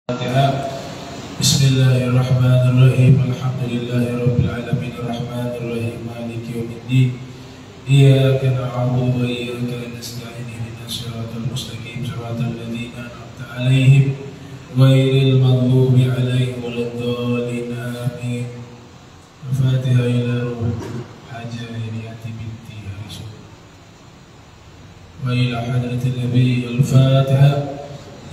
Bismillahirrahmanirrahim. Alhamdulillahirabbil alamin arrahmanir rahim maliki yaumiddin. Iyyaka na'budu wa iyyaka nasta'in ihdinas siratal mustaqim siratal ladzina an'amta 'alaihim ghairil maghdubi 'alaihim waladdallin amin. Al-Fatihah ila ruh Hajariyati binti Harisun wa ila hadratil nabi. Al-Fatihah.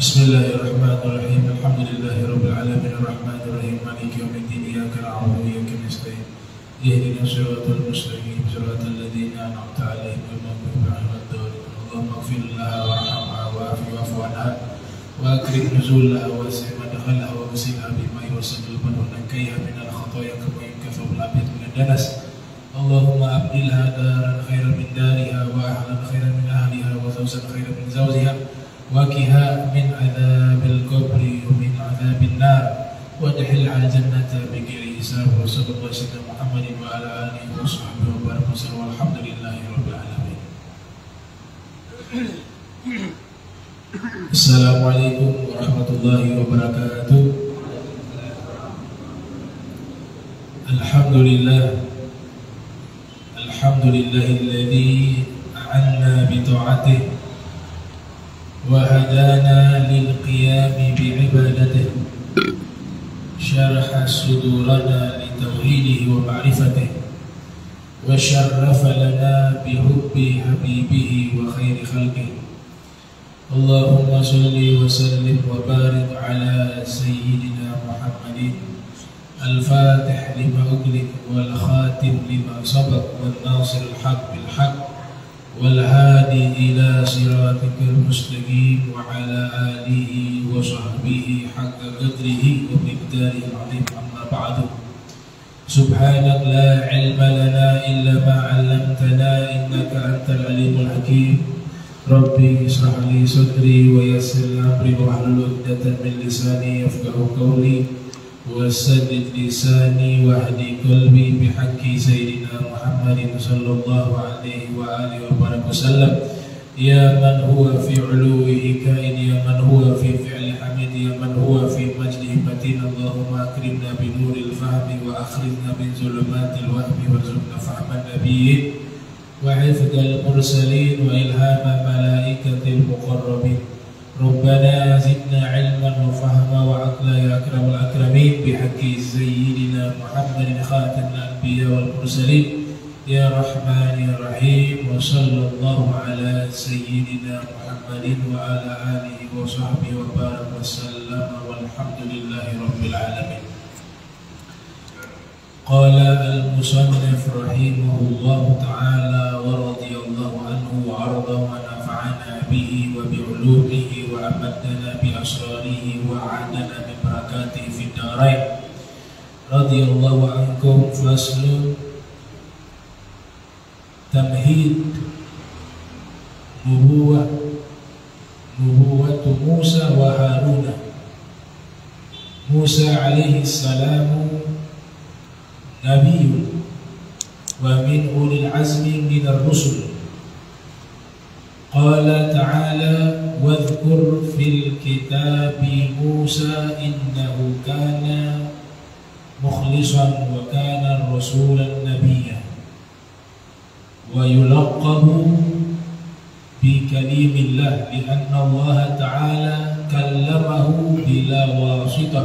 Bismillahirrahmanirrahim. Alhamdulillahirabbil alamin arrahmanir rahim maliki yaumiddin. Iyyaka na'budu wa iyyaka nasta'in ihdinas siratal mustaqim siratal ladzina an'amta 'alaihim ghairil maghdubi 'alaihim waladdallin. Allahumma ighfir laha warhamha wa'fu anha wa akrim nuzulaha wa wasi' madkhalha wa ghsilha bima'i wasallim wa nakkayha minal khataaya kama yunkafu al-'abd min ad-danas. Allahumma abdilha daran khairan min dariha wa ahlan khairan min ahliha wa zawjan khairan min zawjiha waqiha min adzabil qabri wa min adzabil nar wa adkhilha al-jannata bighairi hisab. Wa sallallahu alaihi Muhammadin wa ala alihi wa sahbihi wa baraka sallam. Alhamdulillahi rabbil alamin. Assalamualaikum warahmatullahi wabarakatuh. Alhamdulillahilladzi a'anna bi ta'atihi wa hadana lil qiyam bi ibadatihi syaraha sudurana li tauhidihi wa ma'rifatihi wa syarrafa lana bi hubbi habibihi wa khairi khalqihi. Allahumma salli wa sallim wa barik ala sayyidina Muhammadin al-fatih lima ughliq wal khatim lima sabaq wan nasir al-haq bil haq والهادي إلى صراطك المستقيم وعلى آله وصحبه حق قدره ومقداره العظيم. أما بعد سبحانك لا علم لنا إلا ما علمتنا إنك أنت العليم الحكيم. ربي اشرح لي صدري ويسر لي أمري واحلل عقدة من لساني يفقهوا قولي وسدد لساني واهدي قلبي بحق سيدنا محمد صلى الله عليه وآله وسلم. يا من هو في علوه كائن، يا من هو في فعل حميد، يا من هو في مجده متين. اللهم أكرمنا بنور الفهم وأخرجنا من ظلمات الوهم وارزقنا فهم النبيين وحفظ المرسلين وإلهام ملائكة المقربين. ربنا زدنا علما وفهما وعقلا يا أكرم الأكرمين بحق سيدنا محمد خاتم الأنبياء والمرسلين يا رحمن يا رحيم. وصلى الله على سيدنا محمد وعلى آله وصحبه وبارك وسلم والحمد لله رب العالمين. قال المصنف رحمه الله تعالى ورضي الله عنه وعرضه ونفعنا به وبعلومه وأمدنا بأسراره وأعاننا من بركاته في الدارين. رضي الله عنكم. فصل تمهيد نبوة موسى وهارون. موسى عليه السلام نبي ومن أولي العزم من الرسل. قال تعالى واذكر في الكتاب موسى إنه كان مخلصا وكان رسولا نبيا ويلقب بكليم الله لأن الله تعالى كلمه بلا واسطة.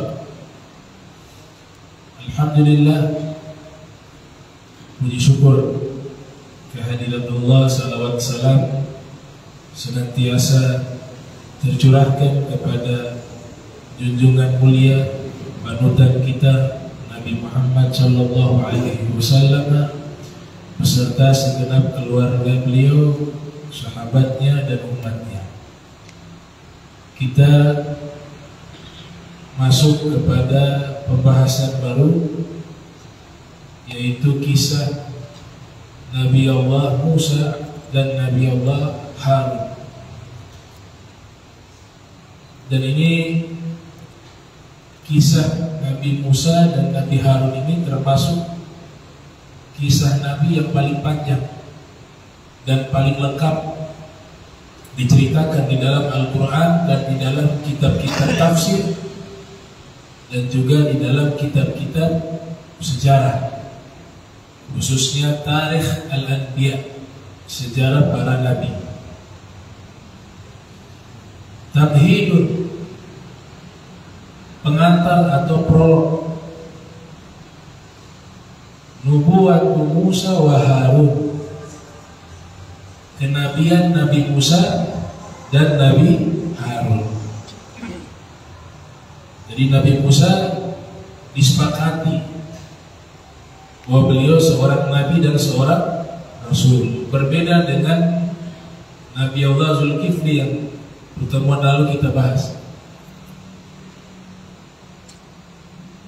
Alhamdulillah, puji syukur kehadirat Allah, salawat salam senantiasa tercurahkan kepada junjungan mulia panutan kita Nabi Muhammad sallallahu alaihi wasallam beserta segenap keluarga beliau, sahabatnya dan umatnya. Kita masuk kepada pembahasan baru, yaitu kisah Nabi Allah Musa dan Nabi Allah Harun. Dan ini kisah Nabi Musa dan Nabi Harun ini termasuk kisah Nabi yang paling panjang dan paling lengkap diceritakan di dalam Al-Quran dan di dalam kitab-kitab tafsir dan juga di dalam kitab-kitab sejarah, khususnya Tarikh Al-Anbiya, sejarah para nabi. Tamhidun, pengantar atau prolog. Nubuwwatu Musa wa Harun, kenabian Nabi Musa dan Nabi Harun. Jadi Nabi Musa disepakati bahwa beliau seorang nabi dan seorang rasul, berbeda dengan Nabi Allah Zulkifli yang pertemuan lalu kita bahas.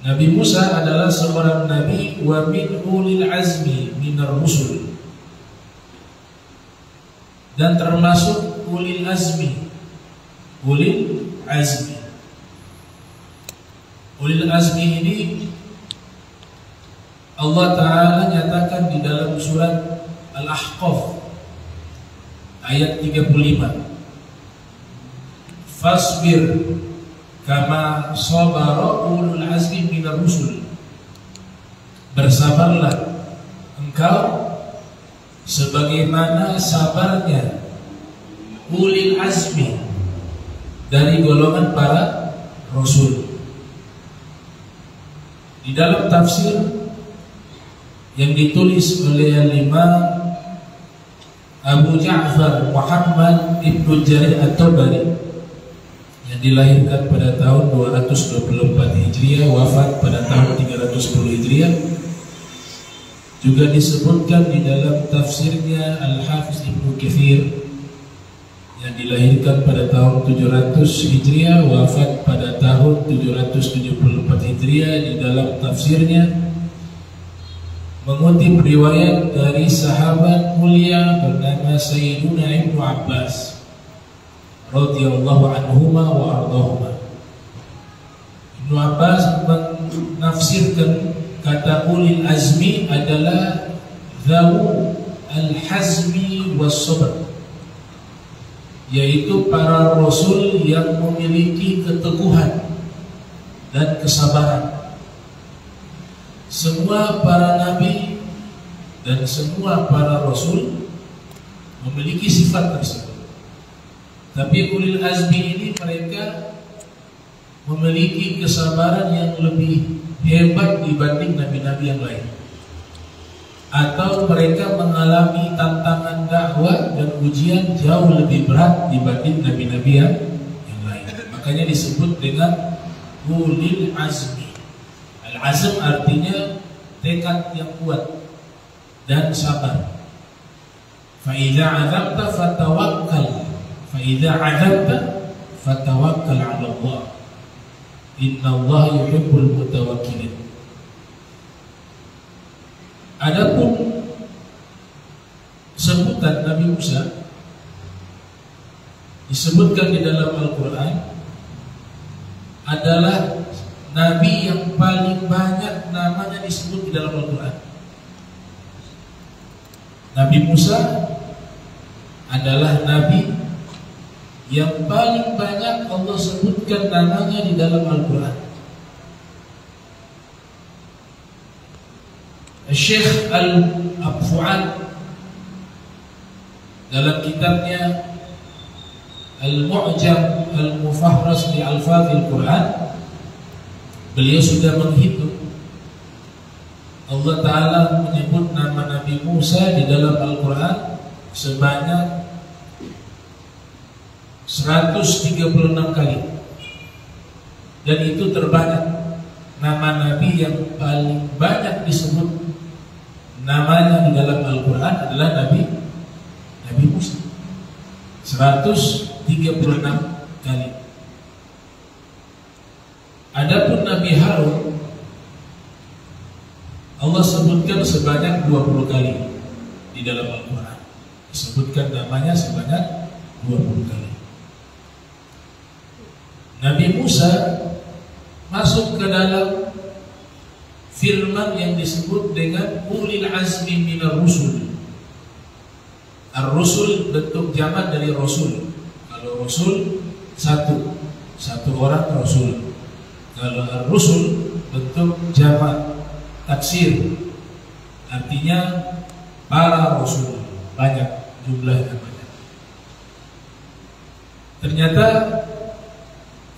Nabi Musa adalah seorang nabi wa min ulil azmi minar rusul, dan termasuk ulil azmi. Ulil azmi, ulil azmi ini Allah Ta'ala nyatakan di dalam surat Al-Ahqaf ayat 35. Fasbir kama sabara ulul azmi minar rusul, bersabarlah engkau sebagaimana sabarnya ulil azmi dari golongan para rasul. Di dalam tafsir yang ditulis oleh Imam Abu Ja'far Muhammad Ibnu Jarir At-Tabari, yang dilahirkan pada tahun 224 Hijriah, wafat pada tahun 310 Hijriah, juga disebutkan di dalam tafsirnya Al-Hafiz Ibnu Katsir, yang dilahirkan pada tahun 700 Hijriah, wafat pada tahun 774 Hijriah. Di dalam tafsirnya mengutip riwayat dari sahabat mulia bernama Sayyiduna Ibnu Abbas radhiyallahu anhuma wa ardahuma. Ibnu Abbas menafsirkan kata ulil azmi adalah dzawu al-hazmi was-sabr, yaitu para rasul yang memiliki keteguhan dan kesabaran. Semua para nabi dan semua para rasul memiliki sifat tersebut. Tapi ulil azmi ini mereka memiliki kesabaran yang lebih hebat dibanding nabi-nabi yang lain, atau mereka mengalami tantangan dakwah dan ujian jauh lebih berat dibanding nabi-nabi yang lain. Makanya disebut dengan ulil azmi. Al-azm artinya tekad yang kuat dan sabar. Fa idza 'azamta fatawakkal, fa idza 'azamta fatawakkal 'ala Allah, innallaha yuhibbul mutawakkilin. Adapun sebutan Nabi Musa disebutkan di dalam Al-Quran adalah nabi yang paling banyak namanya disebut di dalam Al-Quran. Nabi Musa adalah nabi yang paling banyak Allah sebutkan namanya di dalam Al-Quran. Syekh Al-Abfu'an dalam kitabnya Al-Mu'jam Al-Mufahras li Alfazil Quran, beliau sudah menghitung. Allah Ta'ala menyebut nama Nabi Musa di dalam Al-Quran sebanyak 136 kali, dan itu terbanyak. Nama Nabi yang paling banyak disebut namanya di dalam Al-Quran adalah Nabi Musa, 136 kali. Adapun Nabi Harun Allah sebutkan sebanyak 20 kali di dalam Al-Quran. Disebutkan namanya sebanyak 20 kali. Nabi Musa masuk ke dalam firman yang disebut dengan ulil azmi minar rusul. Ar-rusul bentuk jamak dari rasul. Kalau rasul satu orang rasul. Kalau ar-rusul bentuk jamak taksir, artinya para rasul, banyak jumlahnya banyak. Ternyata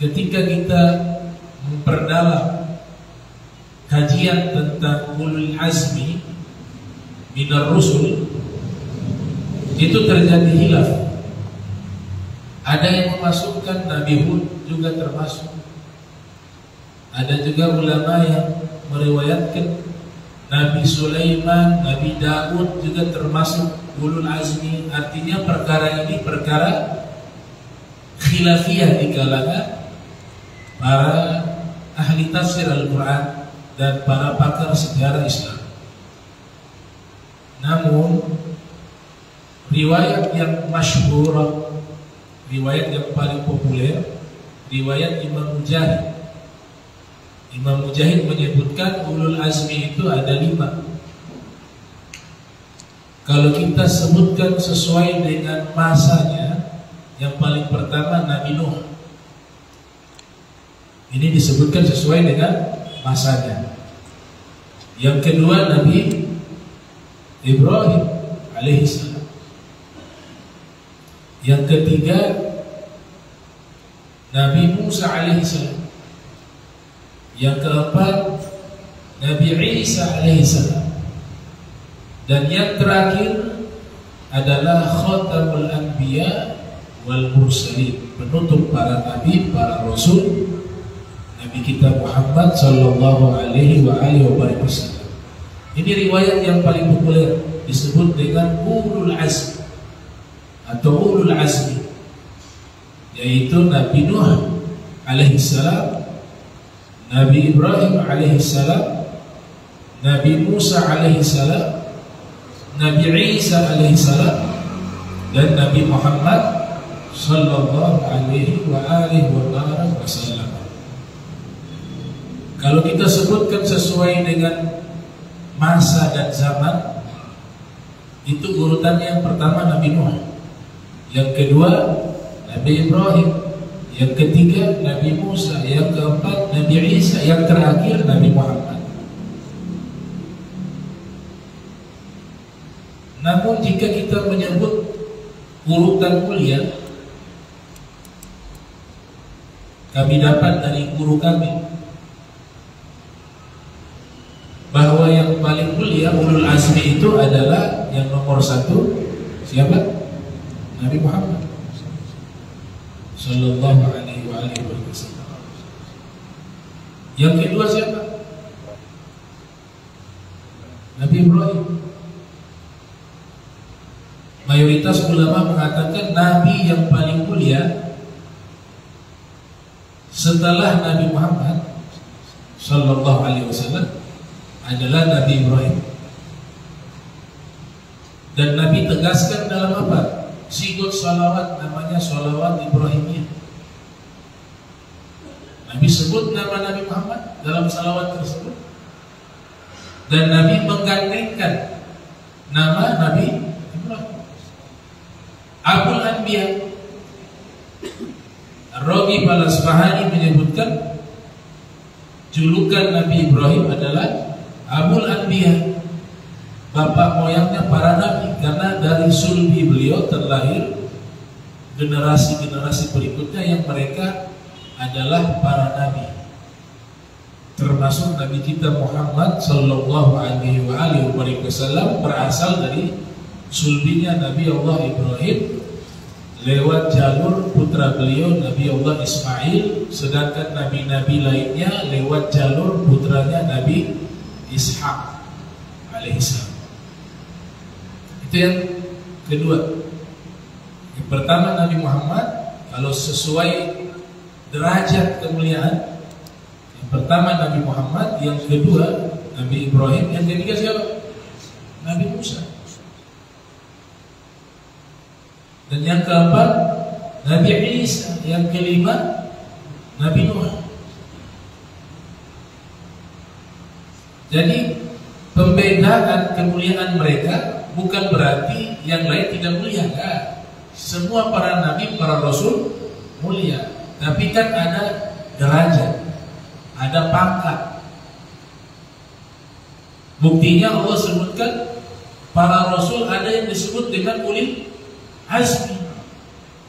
ketika kita memperdalam kajian tentang ulul azmi minar rusul, itu terjadi khilaf. Ada yang memasukkan Nabi Hud juga termasuk. Ada juga ulama yang meriwayatkan Nabi Sulaiman, Nabi Daud juga termasuk ulul azmi. Artinya perkara ini perkara khilafiyah di kalangan para ahli tafsir Al-Quran dan para pakar sejarah Islam. Namun riwayat yang masyhur, riwayat yang paling populer, riwayat Imam Mujahid. Imam Mujahid menyebutkan ulul azmi itu ada 5. Kalau kita sebutkan sesuai dengan masanya, yang paling pertama Nabi Nuh. Ini disebutkan sesuai dengan masanya. Yang kedua Nabi Ibrahim alaihissalam. Yang ketiga Nabi Musa alaihissalam. Yang keempat Nabi Isa alaihissalam. Dan yang terakhir adalah Khatamul Anbiya wal Mursalin, penutup para nabi, para rasul, Nabi kita Muhammad sallallahu alaihi wasallam. Ini riwayat yang paling populer, disebut dengan ulul azmi atau ulul azmi, yaitu Nabi Nuh alaihissalam, Nabi Ibrahim alaihissalam, Nabi Musa alaihissalam, Nabi Isa alaihissalam, dan Nabi Muhammad sallallahu alaihi wasallam. Kalau kita sebutkan sesuai dengan masa dan zaman, itu urutannya yang pertama Nabi Nuh, yang kedua Nabi Ibrahim, yang ketiga Nabi Musa, yang keempat Nabi Isa, yang terakhir Nabi Muhammad. Namun jika kita menyebut urutan mulia, kami dapat dari guru kami bahwa yang paling mulia ulul azmi itu adalah yang nomor 1 siapa? Nabi Muhammad sallallahu alaihi wasallam. Yang kedua siapa? Nabi Ibrahim. Mayoritas ulama mengatakan Nabi yang paling mulia setelah Nabi Muhammad sallallahu alaihi wasallam adalah Nabi Ibrahim. Dan Nabi tegaskan dalam apa? Sigot salawat, namanya salawat Ibrahimiyah. Nabi sebut nama Nabi Muhammad dalam salawat tersebut, dan Nabi menggandengkan nama Nabi Ibrahim. Abul Anbiya Ar-Raghib Al-Asfahani menyebutkan julukan Nabi Ibrahim adalah Abul Anbiya, bapak moyangnya para nabi, karena dari sulbi beliau terlahir generasi-generasi berikutnya yang mereka adalah para nabi, termasuk Nabi kita Muhammad sallallahu alaihi wasallam berasal dari sulbinya Nabi Allah Ibrahim lewat jalur putra beliau Nabi Allah Ismail, sedangkan nabi-nabi lainnya lewat jalur putranya Nabi Ishaq alaihissalam. Itu yang kedua. Yang pertama Nabi Muhammad, kalau sesuai derajat kemuliaan, yang pertama Nabi Muhammad, yang kedua Nabi Ibrahim, yang ketiga siapa? Nabi Musa. Dan yang keempat Nabi Isa, yang kelima Nabi Nuh. Jadi pembedaan kemuliaan mereka bukan berarti yang lain tidak mulia, enggak. Semua para nabi, para rasul mulia, tapi kan ada derajat, ada pangkat. Buktinya Allah sebutkan para rasul ada yang disebut dengan ulil azmi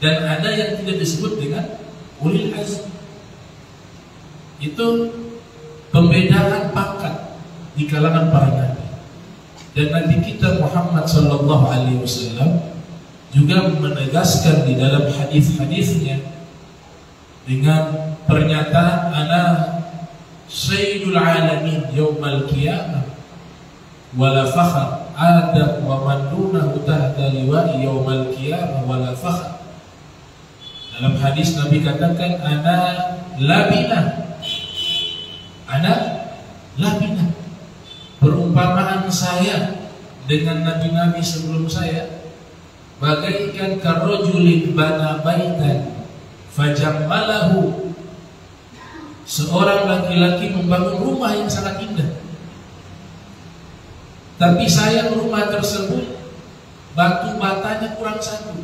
dan ada yang tidak disebut dengan ulil azmi. Itu pembedaan pangkat di kalangan para nabi. Dan Nabi kita Muhammad sallallahu alaihi wasallam juga menegaskan di dalam hadis-hadisnya dengan pernyataan ana sayyidul alamin yaumal qiyamah wala fakhr adam wa man dunahu tahta liwa'i yaumal qiyamah wala fakhr. Dalam hadis Nabi katakan ana labina, perumpamaan saya dengan nabi-nabi sebelum saya bagaikan karrojulin bana baitan fajammalahu, seorang laki-laki membangun rumah yang sangat indah, tapi sayang rumah tersebut batu batanya kurang satu.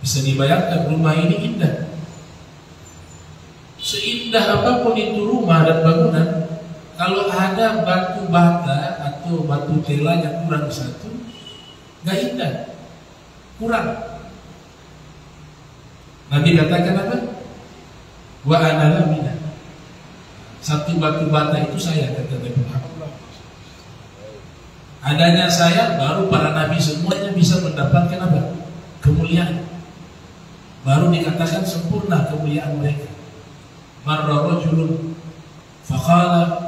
Bisa dibayangkan rumah ini indah, seindah apapun itu rumah dan bangunan, kalau ada batu bata atau batu telanya kurang satu, nggak indah, kurang. Nabi katakan apa? Wa ana lamina, satu batu bata itu saya, kata Nabi Muhammad. Adanya saya, baru para nabi semuanya bisa mendapatkan apa? Kemuliaan. Baru dikatakan sempurna kemuliaan mereka. Marra rajulun faqala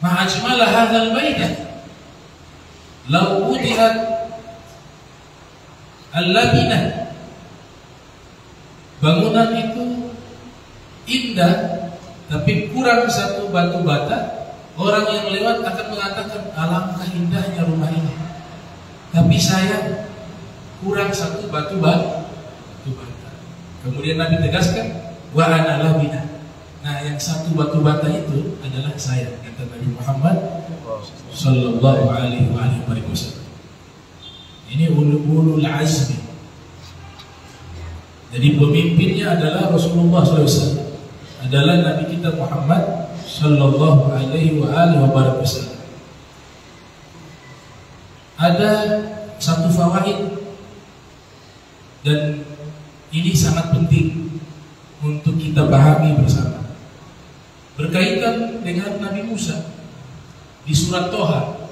ma ajmala hadzal bait law wudi'at al-labinah. Bangunan itu indah tapi kurang satu batu bata, orang yang lewat akan mengatakan alangkah indahnya rumah ini, tapi saya kurang satu batu bata. Kemudian Nabi tegaskan wa ana labina. Nah, yang satu batu bata itu adalah saya, kata Nabi Muhammad sallallahu alaihi wasallam. Ini ulul azmi. Jadi pemimpinnya adalah Rasulullah SAW, adalah Nabi kita Muhammad sallallahu alaihi wasallam. Ada satu fawaid dan ini sangat penting untuk kita pahami bersama, berkaitan dengan Nabi Musa di surat Toha.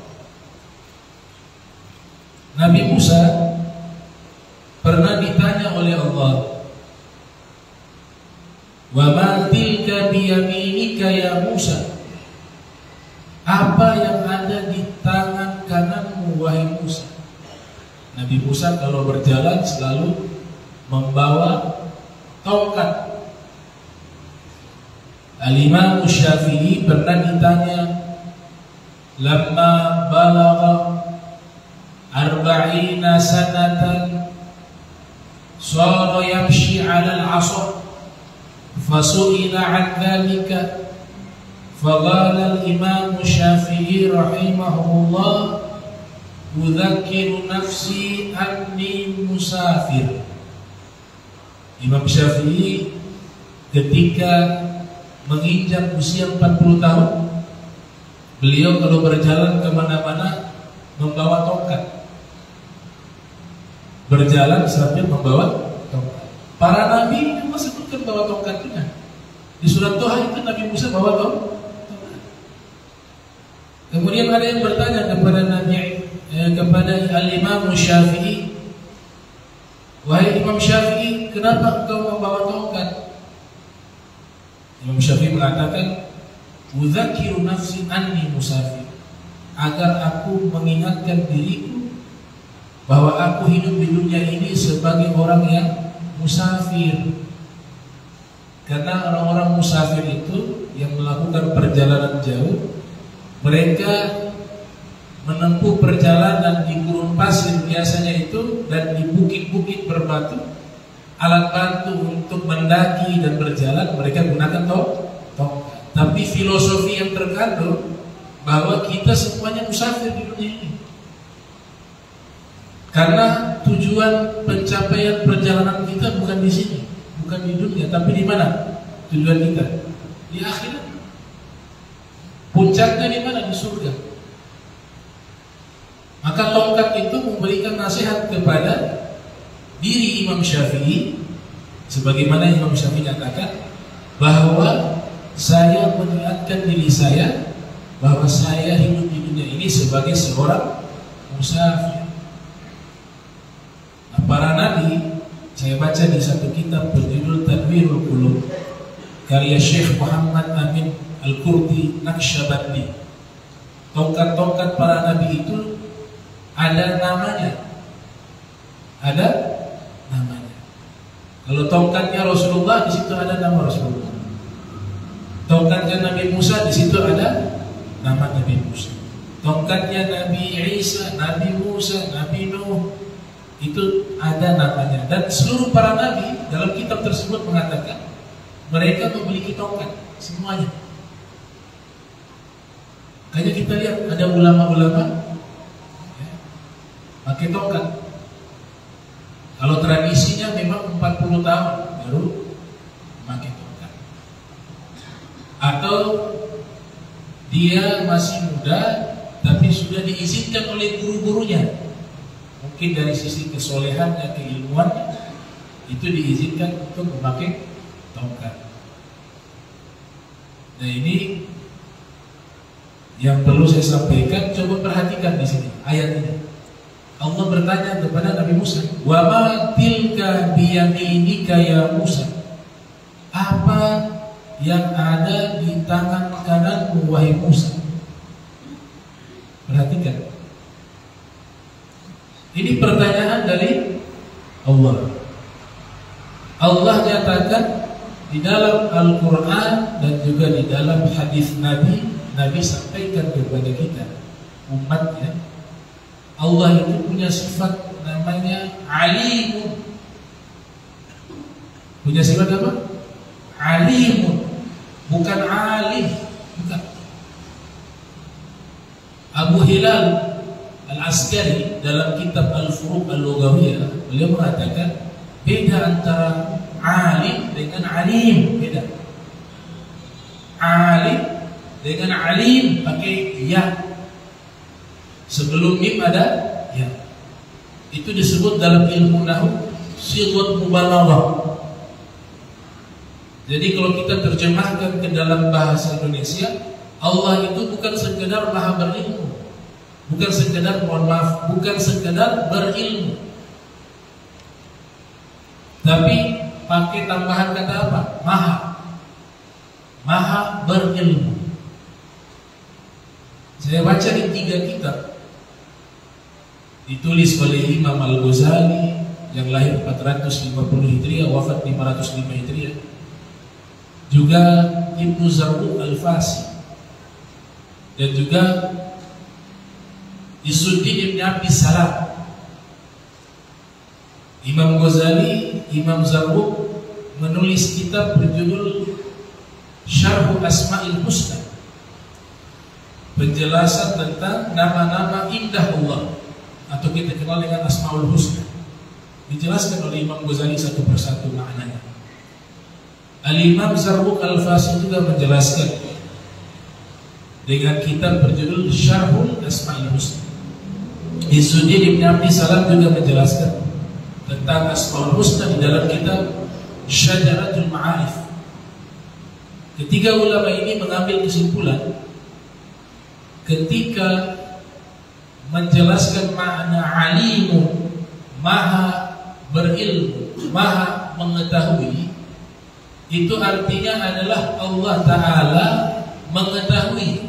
Nabi Musa pernah ditanya oleh Allah, wa ma tilka biyaminika ya Musa, apa yang ada di tangan kananmu wahai Musa. Nabi Musa kalau berjalan selalu membawa tongkat. Al-Imam Syafi'i pernah ditanya, lamma balagha arba'ina sanatan sara yamshi 'ala al-'asa fasu'ila 'an dhalika faqala al-Imam Syafi'i rahimahullah udzakiru nafsi anni musafir. Imam Syafi'i ketika menginjak usia 40 tahun, beliau kalau berjalan kemana-mana membawa tongkat, berjalan sambil membawa tongkat. Para nabi cuma sebutkan bawa tongkatnya. Di surat Toha itu Nabi Musa bawa tongkat. Kemudian ada yang bertanya kepada Al-Imam Syafi'i, wahai Imam Syafi'i, kenapa engkau membawa tongkat? Imam Syafi'i mengatakan, udzakiru nafsi anni musafir, agar aku mengingatkan diriku bahwa aku hidup di dunia ini sebagai orang yang musafir. Karena orang-orang musafir itu yang melakukan perjalanan jauh, mereka menempuh perjalanan di gurun pasir biasanya itu dan di bukit-bukit berbatu, alat bantu untuk mendaki dan berjalan mereka gunakan tongkat. Tapi filosofi yang terkandung bahwa kita semuanya musafir di dunia ini, karena tujuan pencapaian perjalanan kita bukan di sini, bukan di dunia, tapi di mana? tujuan kita? Di akhirat. Puncaknya di mana? Di surga. Maka tongkat itu memberikan nasihat kepada diri Imam Syafi'i, sebagaimana Imam Syafi'i katakan bahwa saya mengingatkan diri saya bahwa saya hidup di dunia ini sebagai seorang musafir. Nah, para nabi, saya baca di satu kitab berjudul Tadwirul Qulub karya Syekh Muhammad Amin Al-Qurdi Naqsyabandi. Tongkat-tongkat para nabi itu ada namanya. Ada namanya. Kalau tongkatnya Rasulullah, di situ ada nama Rasulullah. Tongkatnya Nabi Musa, di situ ada nama Nabi Musa. Tongkatnya Nabi Isa, Nabi Musa, Nabi Nuh, itu ada namanya. Dan seluruh para nabi dalam kitab tersebut mengatakan mereka memiliki tongkat semuanya. Kayaknya kita lihat ada ulama-ulama ya, pakai tongkat. Kalau tradisinya memang 40 tahun baru pakai tongkat. Atau dia masih muda tapi sudah diizinkan oleh guru-gurunya. Mungkin dari sisi kesolehannya, keilmuannya, itu diizinkan untuk memakai tongkat. Nah, ini yang perlu saya sampaikan. Coba perhatikan di sini ayat ini. Allah bertanya kepada Nabi Musa, "Wa ma tilka biyaminika ya Musa?" Apa yang ada di tangan kananmu wahai Musa? Perhatikan. Ini pertanyaan dari Allah. Allah nyatakan di dalam Al-Quran dan juga di dalam hadis Nabi, Nabi sampaikan kepada kita umatnya, Allah itu punya sifat namanya Alimun. Punya sifat apa? Alimun, bukan alim, bukan. Abu Hilal Al-Askari dalam kitab Al-Furuq Al-Lughawiyah, beliau mengatakan beda antara alim dengan alim, beda. Alim dengan alim pakai ya. Sebelum mim ada ya. Itu disebut dalam ilmu nahwu sighat mubalaghah. Jadi kalau kita terjemahkan ke dalam bahasa Indonesia, Allah itu bukan sekedar maha berilmu, bukan sekedar, mohon maaf, bukan sekedar berilmu, tapi pakai tambahan kata apa? Maha. Maha berilmu. Saya baca di 3 kitab ditulis oleh Imam Al-Ghazali yang lahir 450 Hijriah, wafat 505 Hijriah. Juga Ibnu Zarruq Al-Fasi, dan juga Isuddin Ibn Abi Salam. Imam Ghazali, Imam Zarruq menulis kitab berjudul Syarh Asma'il Husna, penjelasan tentang nama-nama indah Allah, atau kita kenal dengan Asma'ul Husna. Dijelaskan oleh Imam Ghazali satu persatu maknanya. Al-Imam Zarruq Al-Fasi juga menjelaskan dengan kitab berjudul Syarhul Asma'il Husna. Isuddin Ibn Abi Salam juga menjelaskan tentang Asma'ul Husna di dalam kitab Syajaratul Ma'arif. Ketiga ulama ini mengambil kesimpulan ketika menjelaskan makna alimun, maha berilmu, maha mengetahui, itu artinya adalah Allah Ta'ala mengetahui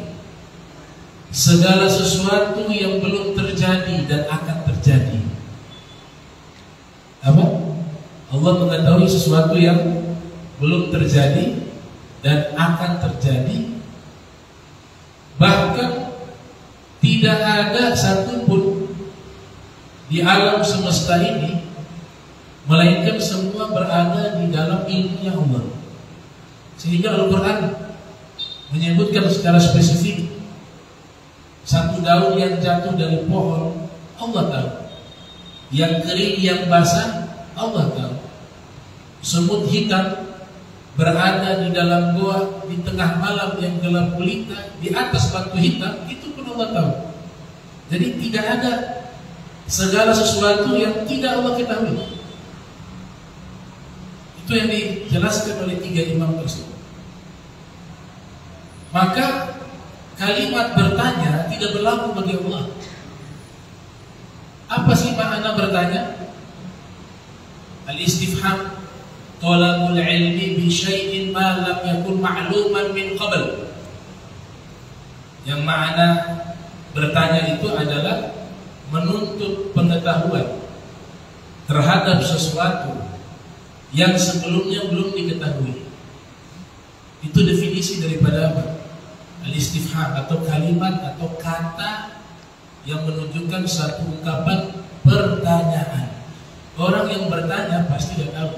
segala sesuatu yang belum terjadi dan akan terjadi. Apa? Allah mengetahui sesuatu yang belum terjadi dan akan terjadi. Bahkan tidak ada satupun di alam semesta ini melainkan semua berada di dalam ilmunya Allah. Sehingga Al-Quran menyebutkan secara spesifik, satu daun yang jatuh dari pohon Allah tahu, yang kering, yang basah Allah tahu, semut hitam berada di dalam goa di tengah malam yang gelap gulita di atas batu hitam, itu pun Allah tahu. Jadi tidak ada segala sesuatu yang tidak Allah ketahui. Itu yang dijelaskan oleh 3 imam tersebut. Maka kalimat bertanya tidak berlaku bagi Allah. Apa sih makna bertanya? Al-istifham talabul ilmi bi syai'in ma lam yakun ma'luman min qabl. Yang makna bertanya itu adalah menuntut pengetahuan terhadap sesuatu yang sebelumnya belum diketahui. Itu definisi daripada apa? Al-istifham atau kalimat atau kata yang menunjukkan satu ungkapan pertanyaan. Orang yang bertanya pasti tidak tahu.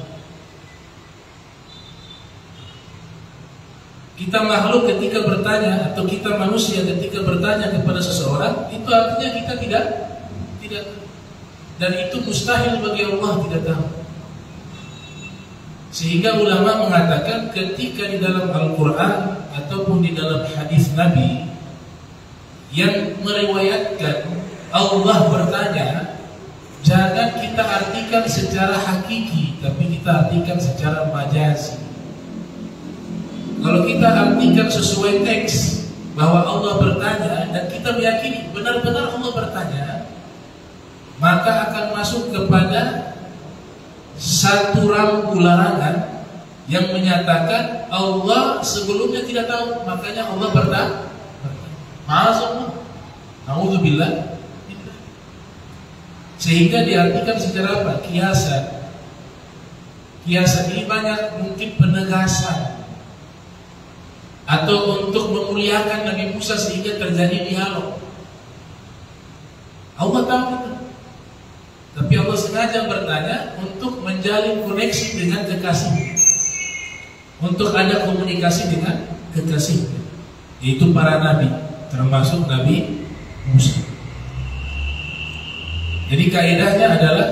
Kita makhluk ketika bertanya, atau kita manusia ketika bertanya kepada seseorang, itu artinya kita tidak dan itu mustahil bagi Allah tidak tahu. Sehingga ulama mengatakan ketika di dalam Al-Quran ataupun di dalam hadis Nabi yang meriwayatkan Allah bertanya, jangan kita artikan secara hakiki, tapi kita artikan secara majazi. Kalau kita artikan sesuai teks bahwa Allah bertanya dan kita meyakini benar-benar Allah bertanya, maka akan masuk kepada satu rambu larangan yang menyatakan Allah sebelumnya tidak tahu, makanya Allah bertanya. Ma'azallah, na'udzubillah. Sehingga diartikan secara apa? Kiasan. Kiasan ini banyak, mungkin penegasan atau untuk memuliakan Nabi Musa sehingga terjadi dialog. Allah tahu itu, tapi Allah sengaja bertanya untuk menjalin koneksi dengan kekasihnya, untuk ada komunikasi dengan kekasihnya, yaitu para nabi, termasuk Nabi Musa. Jadi kaidahnya adalah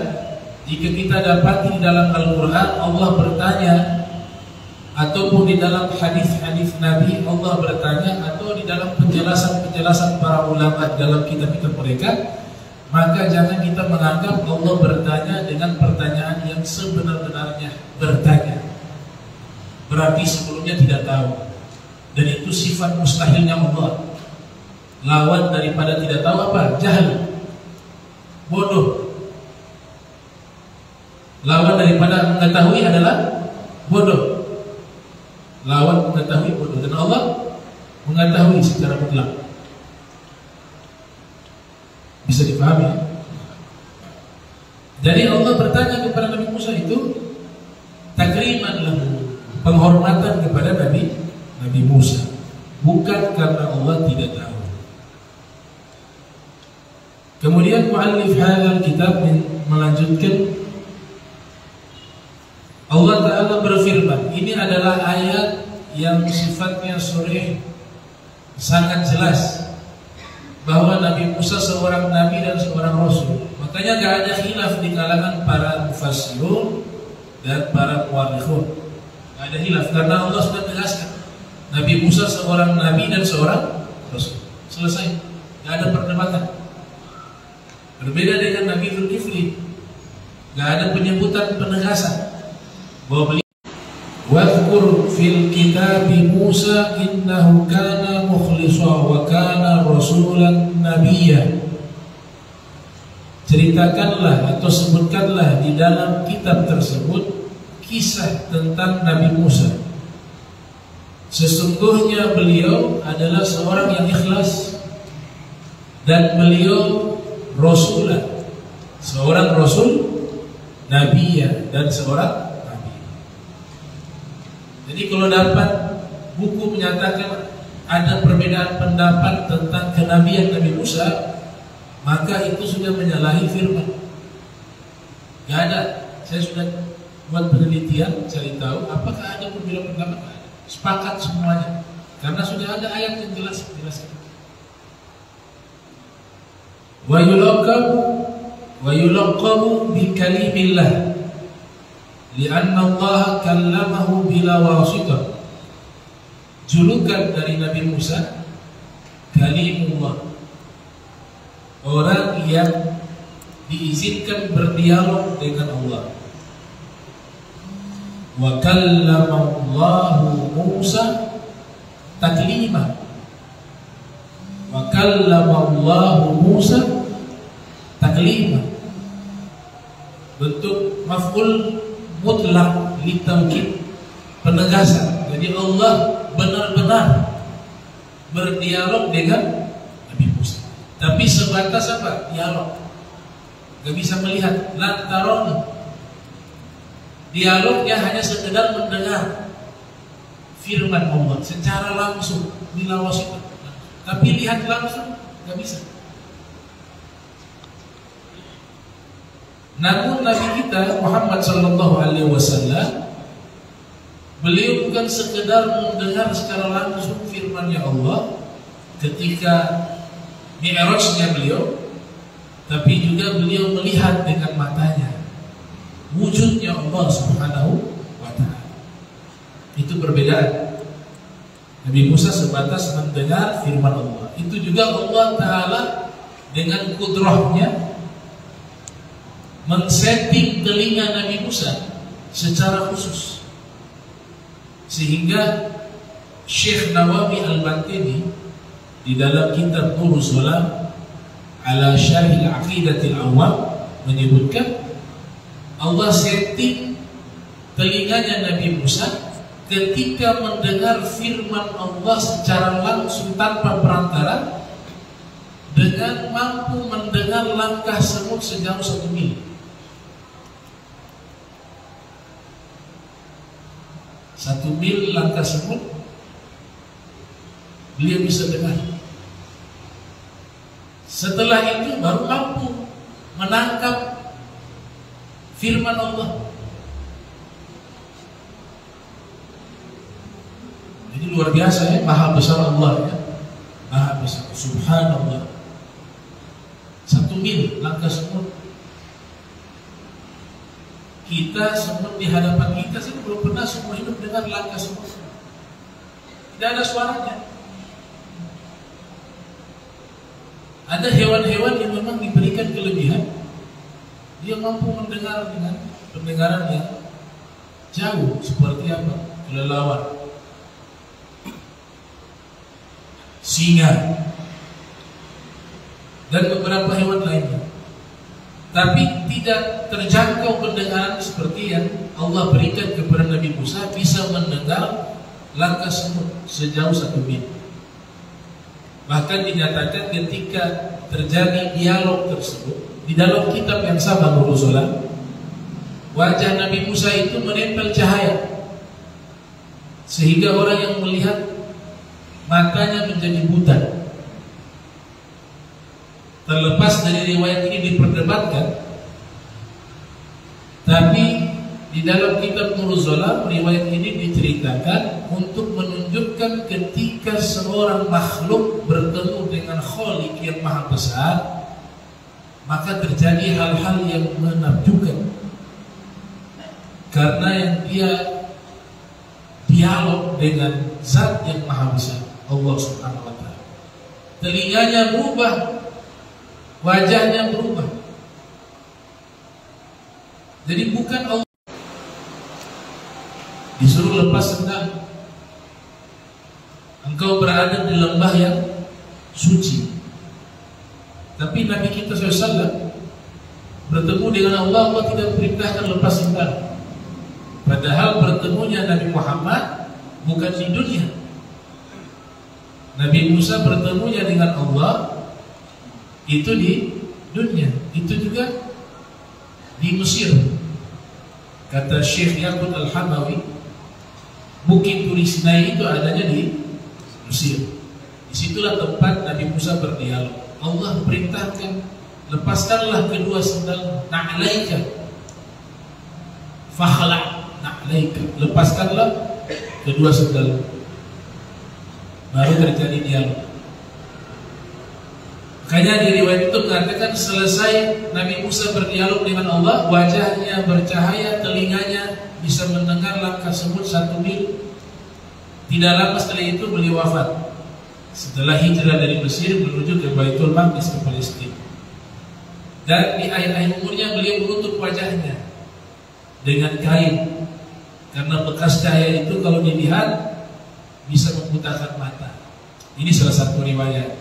jika kita dapati di dalam Al-Quran Allah bertanya, ataupun di dalam hadis-hadis Nabi Allah bertanya, atau di dalam penjelasan-penjelasan para ulama dalam kitab-kitab mereka, maka jangan kita menganggap Allah bertanya dengan pertanyaan yang sebenar-benarnya bertanya. Berarti sebelumnya tidak tahu, dan itu sifat mustahilnya Allah. Lawan daripada tidak tahu apa? Jahil, bodoh. Lawan daripada mengetahui adalah bodoh. Lawan mengetahui bodoh, dan Allah mengetahui secara mutlak. Bisa dipahami? Jadi Allah bertanya kepada Nabi Musa itu takriman lahu, penghormatan kepada Nabi Musa, bukan karena Allah tidak tahu. Kemudian muallif hadzal kitab melanjutkan, Allah Ta'ala berfirman, ini adalah ayat yang sifatnya sharih, sangat jelas bahwa Nabi Musa seorang nabi dan seorang rasul. Makanya gak ada khilaf di kalangan para mufassirun dan para muwarrikhun. Gak ada khilaf karena Allah sudah tegaskan Nabi Musa seorang nabi dan seorang rasul. Selesai, gak ada perdebatan. Berbeda dengan Nabi Zulkifli, gak ada penyebutan penegasan bahwa beliau wadhkur fil kitabi Musa innahu kana mukhlisa wa kana rasulan nabiyya. Ceritakanlah atau sebutkanlah di dalam kitab tersebut kisah tentang Nabi Musa. Sesungguhnya beliau adalah seorang yang ikhlas dan beliau rasulan, seorang rasul, nabiyya, dan seorang. Jadi kalau dapat buku menyatakan ada perbedaan pendapat tentang kenabian Nabi Musa, maka itu sudah menyalahi firman. Gak ada. Saya sudah buat penelitian, cari tahu apakah ada perbedaan pendapat. Sepakat semuanya, karena sudah ada ayat yang jelas. Wa yulaqabu bi kalimillah. Lianna Allah kallamahu bila wasitah. Julukan dari Nabi Musa, Kalimullah, orang yang diizinkan berdialog dengan Allah. Wa kallamallahu Musa taklima. Wa kallamallahu Musa taklima. Bentuk maf'ul mutlak li taukid, penegasan. Jadi Allah benar-benar berdialog dengan Nabi Musa. Tapi sebatas apa? Dialog. Gak bisa melihat. Lantaran dialognya hanya sekedar mendengar firman Allah secara langsung, bila wasitah. Tapi lihat langsung gak bisa. Namun Nabi kita Muhammad sallallahu alaihi wasallam, beliau bukan sekedar mendengar secara langsung firman-Nya Allah ketika Mi'rajnya beliau, tapi juga beliau melihat dengan matanya wujudnya Allah Subhanahu wa ta'ala. Itu perbedaan. Nabi Musa sebatas mendengar firman Allah. Itu juga Allah Ta'ala dengan kudrahnya men-setting telinga Nabi Musa secara khusus, sehingga Syekh Nawawi Al-Bantini di dalam kitab Nurul Salam ala Syarhil Aqidatil Awam menyebutkan Allah setting telinganya Nabi Musa ketika mendengar firman Allah secara langsung tanpa perantara, dengan mampu mendengar langkah semut sejauh 1 mil. 1 mil langkah semut beliau bisa dengar. Setelah itu baru mampu menangkap firman Allah. Jadi luar biasa ya, maha besar Allah ya, maha besar, subhanallah. 1 mil langkah semut. Kita semut di hadapan kita sih belum pernah semua hidup dengar langkah semut. Tidak ada suaranya. Ada hewan-hewan yang memang diberikan kelebihan, dia mampu mendengar dengan pendengaran yang jauh. Seperti apa? Kelelawar, singa, dan beberapa hewan lainnya. Tapi tidak terjangkau pendengaran seperti yang Allah berikan kepada Nabi Musa, bisa mendengar langkah semut sejauh 1 mil. Bahkan dinyatakan ketika terjadi dialog tersebut di dalam kitab yang sama Nurul Salam, wajah Nabi Musa itu menempel cahaya, sehingga orang yang melihat matanya menjadi buta. Terlepas dari riwayat ini diperdebatkan, tapi di dalam kitab Nurul Salam riwayat ini diceritakan untuk menunjukkan ketika seorang makhluk bertemu dengan Khalik yang maha besar, maka terjadi hal-hal yang menakjubkan, karena yang dia dialog dengan zat yang maha besar, Allah Subhanahu wa ta'ala. Telinganya berubah, wajahnya berubah. Jadi bukan Allah disuruh lepas sendal, engkau berada di lembah yang suci. Tapi Nabi kita SAW bertemu dengan Allah, Allah tidak perintahkan lepas sendal. Padahal bertemunya Nabi Muhammad bukan di dunia. Nabi Musa bertemunya dengan Allah itu di dunia, itu juga di Mesir. Kata Syekh Yaqut Al-Hamawi, Bukit Turi Sinai itu adanya di Mesir. Disitulah tempat Nabi Musa berdialog. Allah perintahkan, lepaskanlah kedua sendal, na'laika fakhla' na'laika, lepaskanlah kedua sendal. Baru terjadi dialog. Makanya di riwayat itu mengatakan selesai Nabi Musa berdialog dengan Allah, wajahnya bercahaya, telinganya bisa mendengar langkah semut 1 mil. Tidak lama setelah itu beliau wafat. Setelah hijrah dari Mesir menuju ke Baitul Maqdis, ke Palestina. Dan di akhir-akhir umurnya beliau menutup wajahnya dengan kain, karena bekas cahaya itu kalau dilihat bisa membutakan mata. Ini salah satu riwayat.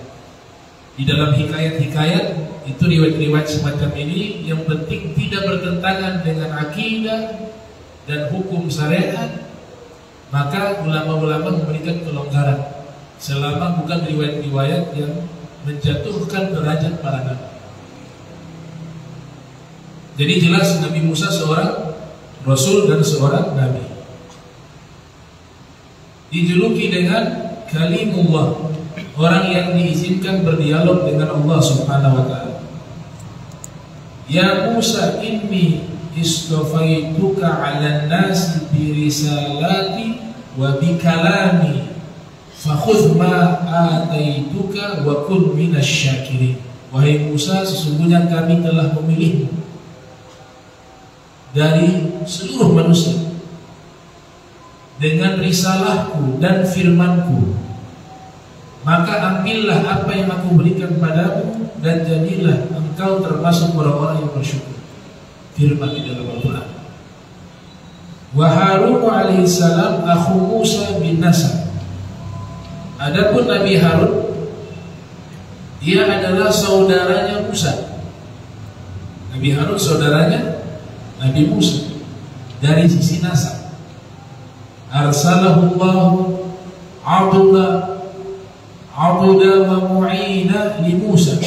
Di dalam hikayat-hikayat itu, riwayat-riwayat semacam ini yang penting tidak bertentangan dengan akidah dan hukum syariat, maka ulama-ulama memberikan kelonggaran selama bukan riwayat-riwayat yang menjatuhkan derajat para nabi. Jadi jelas Nabi Musa seorang Rasul dan seorang Nabi. Dijuluki dengan Kalimullah, orang yang diizinkan berdialog dengan Allah Subhanahu wa ta'ala. Ya Musa, inni istafaituka 'alan nasi bi risalati wa bi kalami fakhudh ma ataituka wa kun minasy syakirin. Wahai Musa, sesungguhnya kami telah memilihmu dari seluruh manusia dengan risalahku dan firmanku, maka ambillah apa yang aku berikan padamu dan jadilah engkau termasuk orang-orang yang bersyukur. Firman di dalam Al-Quran. Wa Harun alaihissalam akhu Musa bin nasab. Adapun Nabi Harun, dia adalah saudaranya Musa. Nabi Harun saudaranya Nabi Musa dari sisi nasab. Arsalahullahu abda wa mu'ina li Musa.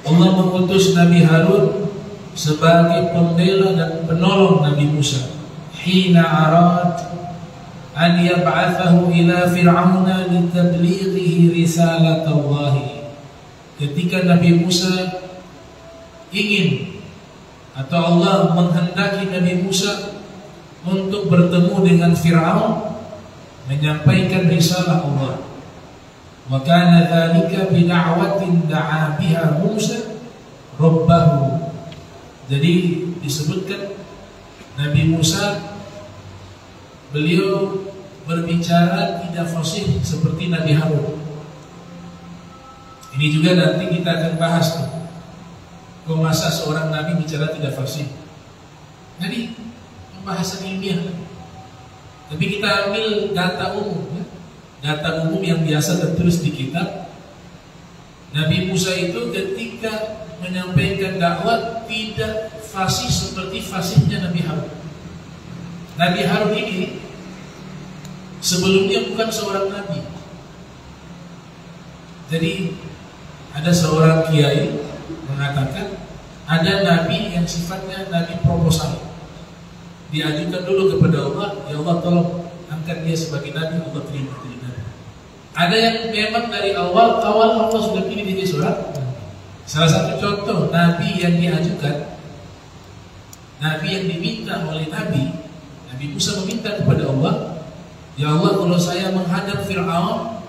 Allah mengutus Nabi Harun sebagai pembela dan penolong Nabi Musa. Hina arad an yab'athahu ila fir'auna litablighihi risalatallahi. Ketika Nabi Musa ingin, atau Allah menghendaki Nabi Musa untuk bertemu dengan Fir'aun, menyampaikan risalah Allah. Wa kana dzalika bi da'watin da'a biha Musa rabbahu. Jadi disebutkan Nabi Musa, beliau berbicara tidak fasih seperti Nabi Harun. Ini juga nanti kita akan bahas tuh. Kok masa seorang nabi bicara tidak fasih? Jadi pembahasan ilmiah. Tapi kita ambil data umum, ya. Data umum yang biasa tertulis di kitab. Nabi Musa itu ketika menyampaikan dakwah tidak fasih seperti fasihnya Nabi Harun. Nabi Harun ini sebelumnya bukan seorang nabi. Jadi ada seorang kiai mengatakan ada nabi yang sifatnya nabi proposal. Diajukan dulu kepada Allah, ya Allah tolong angkat dia sebagai nabi, Allah terima jadi nabi. Ada yang memang dari awal Allah sudah pilih dia seorang. Salah satu contoh nabi yang diajukan, nabi yang diminta oleh Nabi Musa meminta kepada Allah, ya Allah kalau saya menghadap Fir'aun,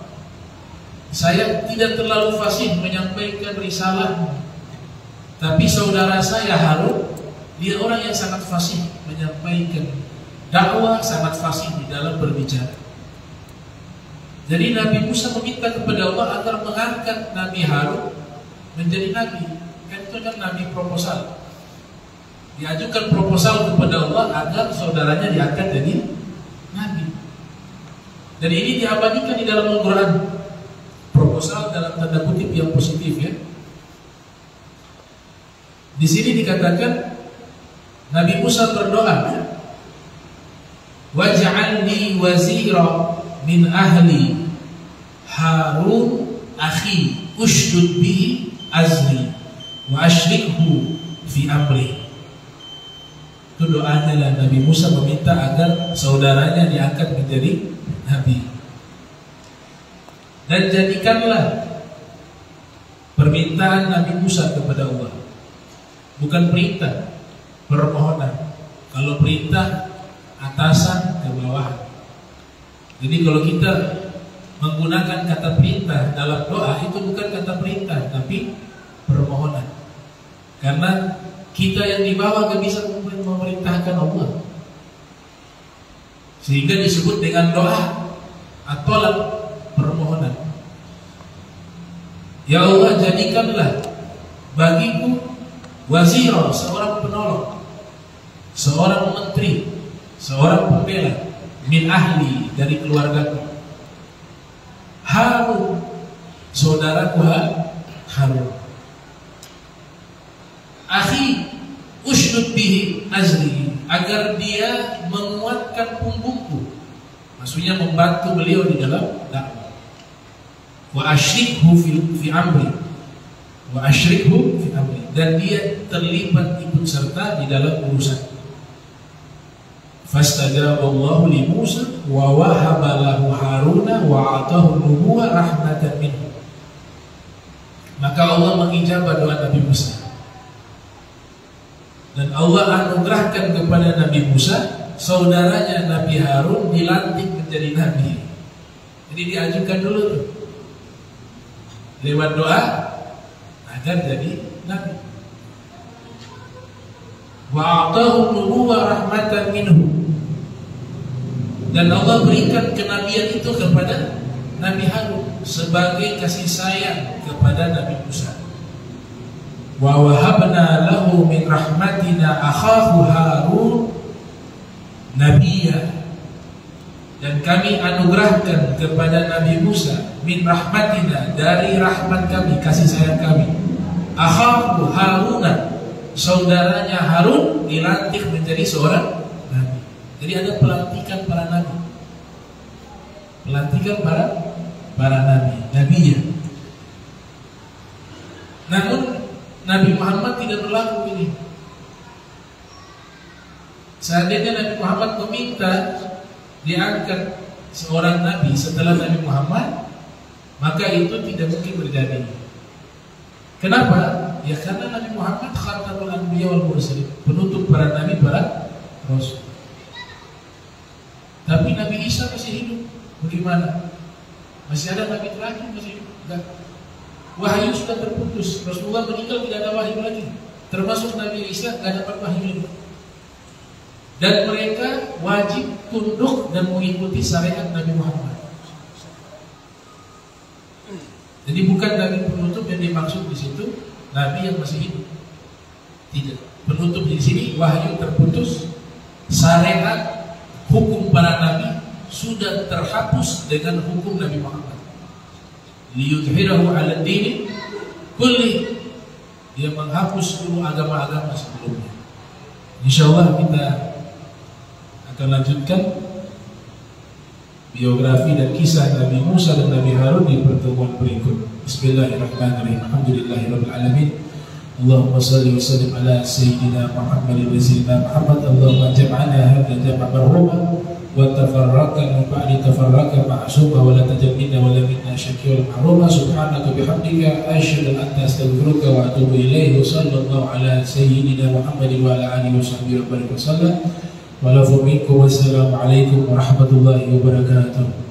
saya tidak terlalu fasih menyampaikan risalah. Tapi saudara saya Harun, dia orang yang sangat fasih menyampaikan dakwah, sangat fasih di dalam berbicara. Jadi Nabi Musa meminta kepada Allah agar mengangkat Nabi Harun menjadi nabi. Kan itu kan nabi proposal. Diajukan proposal kepada Allah agar saudaranya diangkat jadi nabi. Dan ini diabadikan di dalam Al-Quran. Proposal dalam tanda kutip yang positif, ya. Di sini dikatakan Nabi Musa berdoa, waj'alni wazira min ahli Harun akhi ushdud bihi azri wa ashrikhu fi amri. Itu doanya lah, Nabi Musa meminta agar saudaranya diangkat menjadi nabi. Dan jadikanlah permintaan Nabi Musa kepada Allah bukan perintah, permohonan. Kalau perintah atasan ke bawah. Jadi kalau kita menggunakan kata perintah dalam doa, itu bukan kata perintah tapi permohonan. Karena kita yang di bawah gak bisa memerintahkan Allah. sehingga disebut dengan doa at-thalab, permohonan. Ya Allah, jadikanlah bagiku wazira, seorang penolong, seorang menteri, seorang pembela, min ahli, dari keluargaku, Harun, saudaraku Harun, akhi ushdud bihi azri, agar dia menguatkan punggungku, maksudnya membantu beliau di dalam dakwah. Wa asyrikhu fi amri, wa asyrikhu fi amri, dan dia terlibat ikut serta di dalam urusan. Fastajaballahu li Musa wa wahaba lahu Haruna wa atahu nubuwwah rahmatan minhu. Maka Allah mengijabah doa Nabi Musa, dan Allah anugerahkan kepada Nabi Musa saudaranya Nabi Harun dilantik menjadi nabi. Jadi diajukan dulu tuh lewat doa agar jadi nabi. Wa atahu nubuwwah rahmatan minhu, dan Allah berikan kenabian itu kepada Nabi Harun sebagai kasih sayang kepada Nabi Musa. Wa wahabna lahu min rahmatina akhahu Harun nabiyya, dan kami anugerahkan kepada Nabi Musa min rahmatina, dari rahmat kami, kasih sayang kami, akhahu Haruna, saudaranya Harun dilantik menjadi seorang nabi. Jadi ada pelantikan para nabi, pelantikan para nabi ya. Namun Nabi Muhammad tidak berlaku ini. Seandainya Nabi Muhammad meminta diangkat seorang nabi setelah Nabi Muhammad, maka itu tidak mungkin terjadi. Kenapa? Ya karena Nabi Muhammad khatamul anbiya wal mursalin, penutup para nabi, para rasul. Tapi Nabi Isa masih hidup. Bagaimana? Masih ada nabi terakhir masih hidup? Enggak. Wahyu sudah terputus. Rasulullah meninggal, tidak ada wahyu lagi. Termasuk Nabi Isa tidak dapat wahyu lagi. Dan mereka wajib tunduk dan mengikuti syariat Nabi Muhammad. Jadi bukan Nabi penutup yang dimaksud di situ, Nabi yang masih hidup. Tidak. Penutup di sini wahyu terputus, syariat hukum para nabi sudah terhapus dengan hukum Nabi Muhammad. Liyudhhirahu 'ala ad-din kulli, dia menghapus seluruh agama-agama sebelumnya. Insyaallah kita akan lanjutkan biografi dan kisah Nabi Musa dan Nabi Harun di pertemuan berikut. Bismillahirrahmanirrahim. Alhamdulillahirabbil alamin. Allahumma shalli wa sallim ala sayyidina Muhammadin wa sayyidina Muhammad. Allahumma jam'ana hadha jam'an marhuma wa tafarraqna ba'da tafarraqa ma'suma wa la tajmina wa la minna shakira mahruma. Subhanaka bihamdika asyhadu an la ilaha illa anta astaghfiruka wa atubu ilaihi. Sallallahu ala sayyidina Muhammadin wa ala alihi wa sahbihi wa sallam. Wassalamualaikum warahmatullahi wabarakatuh.